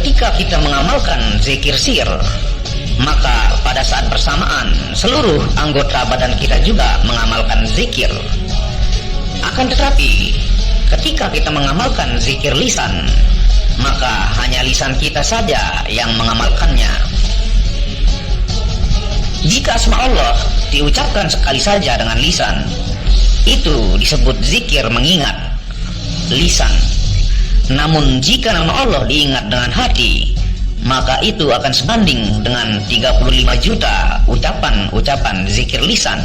ketika kita mengamalkan zikir sir, maka pada saat bersamaan seluruh anggota badan kita juga mengamalkan zikir. Akan tetapi ketika kita mengamalkan zikir lisan, maka hanya lisan kita saja yang mengamalkannya. Jika asma Allah diucapkan sekali saja dengan lisan, itu disebut zikir mengingat lisan. Namun jika nama Allah diingat dengan hati, maka itu akan sebanding dengan 35 juta ucapan-ucapan zikir lisan.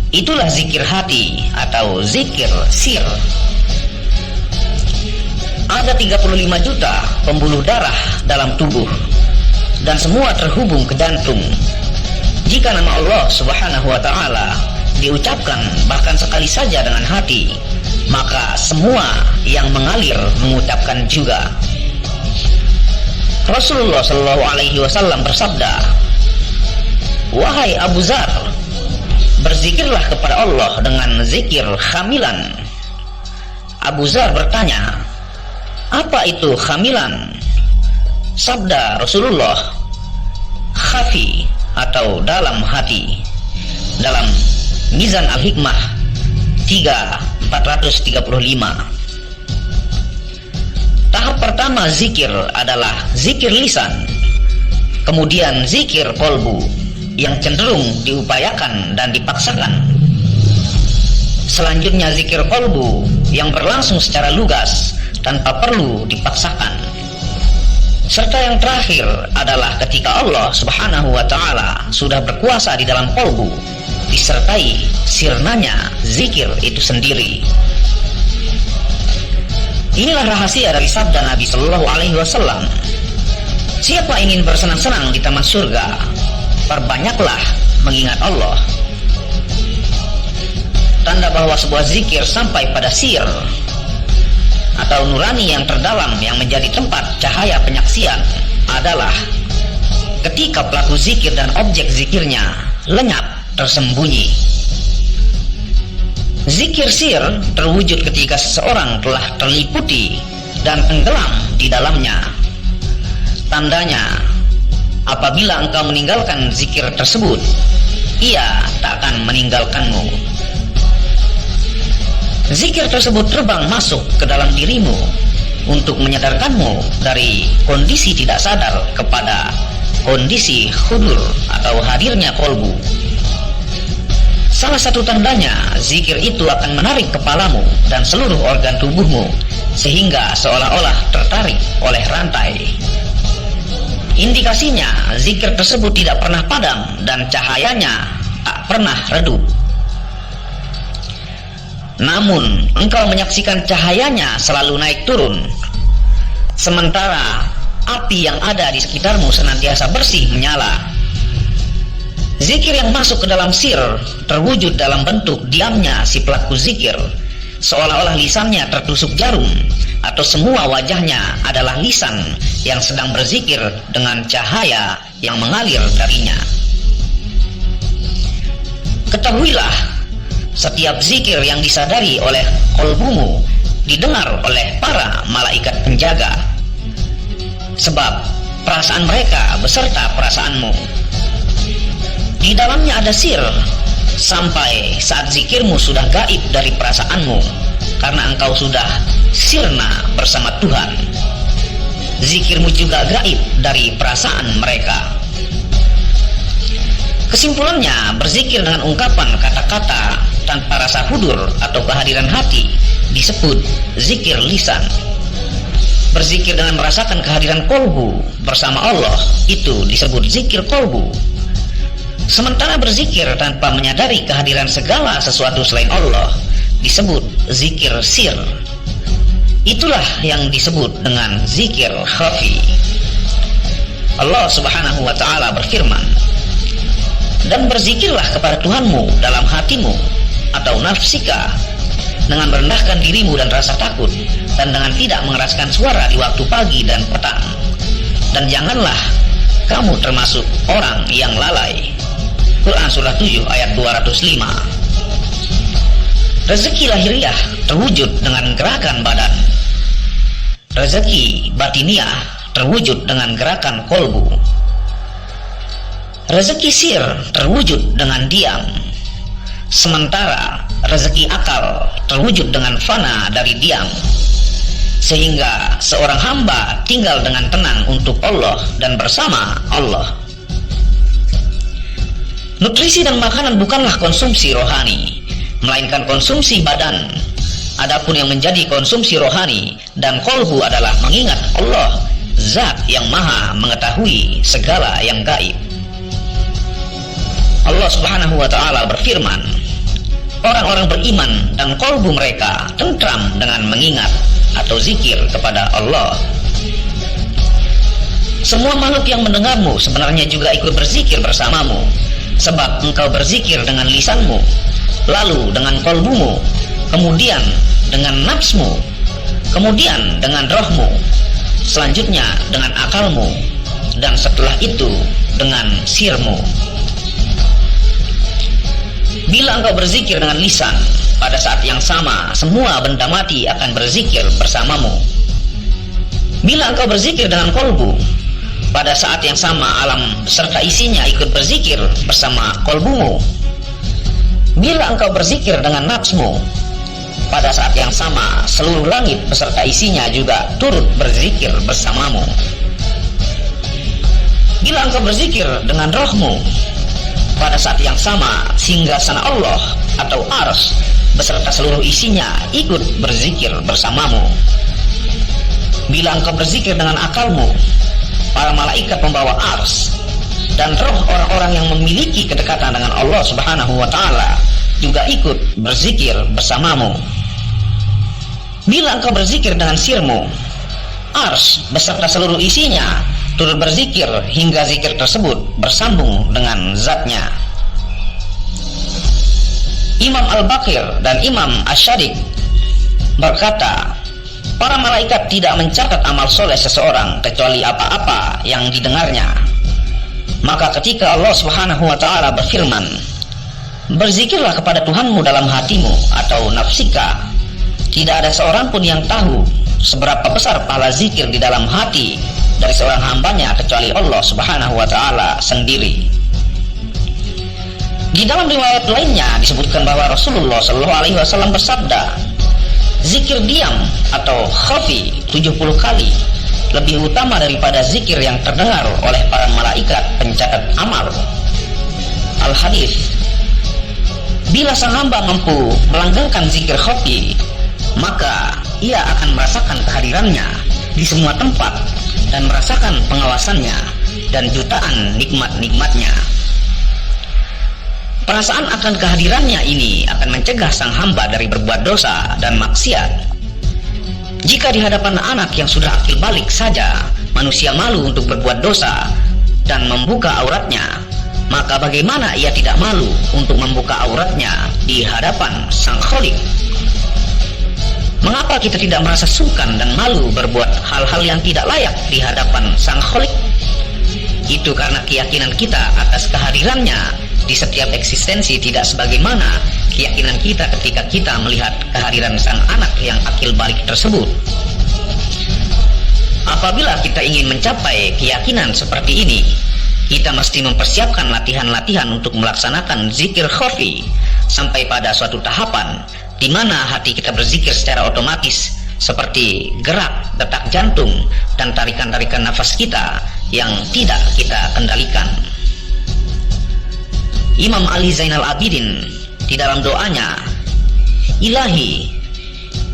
Itulah zikir hati atau zikir sir. Ada 35 juta pembuluh darah dalam tubuh dan semua terhubung ke jantung. Jika nama Allah Subhanahu wa ta'ala diucapkan bahkan sekali saja dengan hati, maka semua yang mengalir mengucapkan juga. Rasulullah Shallallahu Alaihi Wasallam bersabda, "Wahai Abu Zar, berzikirlah kepada Allah dengan zikir khamilan." Abu Zar bertanya, "Apa itu khamilan?" Sabda Rasulullah, "Khafi atau dalam hati." Dalam Mizan Al-Hikmah 3435. Tahap pertama zikir adalah zikir lisan, kemudian zikir kolbu yang cenderung diupayakan dan dipaksakan. Selanjutnya zikir kolbu yang berlangsung secara lugas tanpa perlu dipaksakan. Serta yang terakhir adalah ketika Allah Subhanahu wa ta'ala sudah berkuasa di dalam kolbu, disertai sirnanya zikir itu sendiri. Inilah rahasia dari sabda Nabi Shallallahu Alaihi Wasallam, "Siapa ingin bersenang-senang di taman surga, perbanyaklah mengingat Allah." Tanda bahwa sebuah zikir sampai pada sir atau nurani yang terdalam yang menjadi tempat cahaya penyaksian adalah ketika pelaku zikir dan objek zikirnya lenyap tersembunyi. Zikir sir terwujud ketika seseorang telah terliputi dan tenggelam di dalamnya. Tandanya, apabila engkau meninggalkan zikir tersebut, ia tak akan meninggalkanmu. Zikir tersebut terbang masuk ke dalam dirimu untuk menyadarkanmu dari kondisi tidak sadar kepada kondisi hudur atau hadirnya kolbu. Salah satu tandanya, zikir itu akan menarik kepalamu dan seluruh organ tubuhmu sehingga seolah-olah tertarik oleh rantai. Indikasinya, zikir tersebut tidak pernah padam dan cahayanya tak pernah redup. Namun, engkau menyaksikan cahayanya selalu naik turun, sementara api yang ada di sekitarmu senantiasa bersih menyala. Zikir yang masuk ke dalam sir terwujud dalam bentuk diamnya si pelaku zikir, seolah-olah lisannya tertusuk jarum, atau semua wajahnya adalah lisan yang sedang berzikir dengan cahaya yang mengalir darinya. Ketahuilah, setiap zikir yang disadari oleh kolbumu didengar oleh para malaikat penjaga, sebab perasaan mereka beserta perasaanmu. Di dalamnya ada sir, sampai saat zikirmu sudah gaib dari perasaanmu, karena engkau sudah sirna bersama Tuhan. Zikirmu juga gaib dari perasaan mereka. Kesimpulannya, berzikir dengan ungkapan kata-kata tanpa rasa hudur atau kehadiran hati disebut zikir lisan. Berzikir dengan merasakan kehadiran kolbu bersama Allah itu disebut zikir kolbu. Sementara berzikir tanpa menyadari kehadiran segala sesuatu selain Allah disebut zikir sir. Itulah yang disebut dengan zikir khafi. Allah Subhanahu wa ta'ala berfirman, "Dan berzikirlah kepada Tuhanmu dalam hatimu atau nafsika, dengan merendahkan dirimu dan rasa takut, dan dengan tidak mengeraskan suara di waktu pagi dan petang. Dan janganlah kamu termasuk orang yang lalai." Quran surah 7 ayat 205. Rezeki lahiriah terwujud dengan gerakan badan. Rezeki batiniah terwujud dengan gerakan kolbu. Rezeki sir terwujud dengan diam, sementara rezeki akal terwujud dengan fana dari diam, sehingga seorang hamba tinggal dengan tenang untuk Allah dan bersama Allah. Nutrisi dan makanan bukanlah konsumsi rohani, melainkan konsumsi badan. Adapun yang menjadi konsumsi rohani dan kolbu adalah mengingat Allah, Zat yang maha mengetahui segala yang gaib. Allah Subhanahu wa ta'ala berfirman, orang-orang beriman dan kolbu mereka tentram dengan mengingat atau zikir kepada Allah. Semua makhluk yang mendengarmu sebenarnya juga ikut berzikir bersamamu, sebab engkau berzikir dengan lisanmu, lalu dengan kolbumu, kemudian dengan nafsmu, kemudian dengan rohmu, selanjutnya dengan akalmu, dan setelah itu dengan sirmu. Bila engkau berzikir dengan lisan, pada saat yang sama semua benda mati akan berzikir bersamamu. Bila engkau berzikir dengan kolbu, pada saat yang sama alam beserta isinya ikut berzikir bersama kolbumu. Bila engkau berzikir dengan nafsmu, pada saat yang sama seluruh langit beserta isinya juga turut berzikir bersamamu. Bila engkau berzikir dengan rohmu, pada saat yang sama singgasana Allah atau Ars beserta seluruh isinya ikut berzikir bersamamu. Bila engkau berzikir dengan akalmu, para malaikat pembawa Ars dan roh orang-orang yang memiliki kedekatan dengan Allah Subhanahu wa ta'ala juga ikut berzikir bersamamu. Bila engkau berzikir dengan sirmu, Ars beserta seluruh isinya turut berzikir hingga zikir tersebut bersambung dengan zatnya. Imam Al-Baqir dan Imam Asy-Syadiq berkata, para malaikat tidak mencatat amal soleh seseorang kecuali apa-apa yang didengarnya. Maka ketika Allah Subhanahu wa ta'ala berfirman, berzikirlah kepada Tuhanmu dalam hatimu atau nafsika, tidak ada seorang pun yang tahu seberapa besar pahala zikir di dalam hati dari seorang hambanya kecuali Allah Subhanahu wa ta'ala sendiri. Di dalam riwayat lainnya disebutkan bahwa Rasulullah Shallallahu alaihi wasallam bersabda, zikir diam atau khafi 70 kali lebih utama daripada zikir yang terdengar oleh para malaikat pencatat amal. Al-Hadis. Bila sang hamba mampu melanggengkan zikir khafi, maka ia akan merasakan kehadirannya di semua tempat dan merasakan pengawasannya dan jutaan nikmat-nikmatnya. Perasaan akan kehadirannya ini akan mencegah sang hamba dari berbuat dosa dan maksiat. Jika di hadapan anak yang sudah akil balik saja manusia malu untuk berbuat dosa dan membuka auratnya, maka bagaimana ia tidak malu untuk membuka auratnya di hadapan Sang Khalik? Mengapa kita tidak merasa sungkan dan malu berbuat hal-hal yang tidak layak di hadapan Sang Khalik? Itu karena keyakinan kita atas kehadirannya di setiap eksistensi tidak sebagaimana keyakinan kita ketika kita melihat kehadiran sang anak yang akil balik tersebut. Apabila kita ingin mencapai keyakinan seperti ini, kita mesti mempersiapkan latihan-latihan untuk melaksanakan zikir khafi sampai pada suatu tahapan di mana hati kita berzikir secara otomatis, seperti gerak detak jantung dan tarikan-tarikan nafas kita yang tidak kita kendalikan. Imam Ali Zainal Abidin di dalam doanya, Ilahi,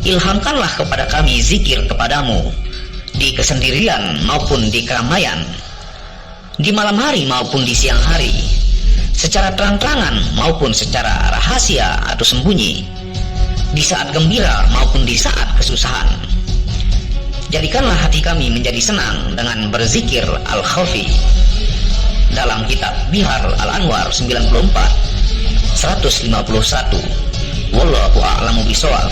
ilhamkanlah kepada kami zikir kepadamu di kesendirian maupun di keramaian, di malam hari maupun di siang hari, secara terang-terangan maupun secara rahasia atau sembunyi, di saat gembira maupun di saat kesusahan. Jadikanlah hati kami menjadi senang dengan berzikir al-khafi. Dalam kitab Bihar Al-Anwar 94 151. Wallahu a'lamu bishawab.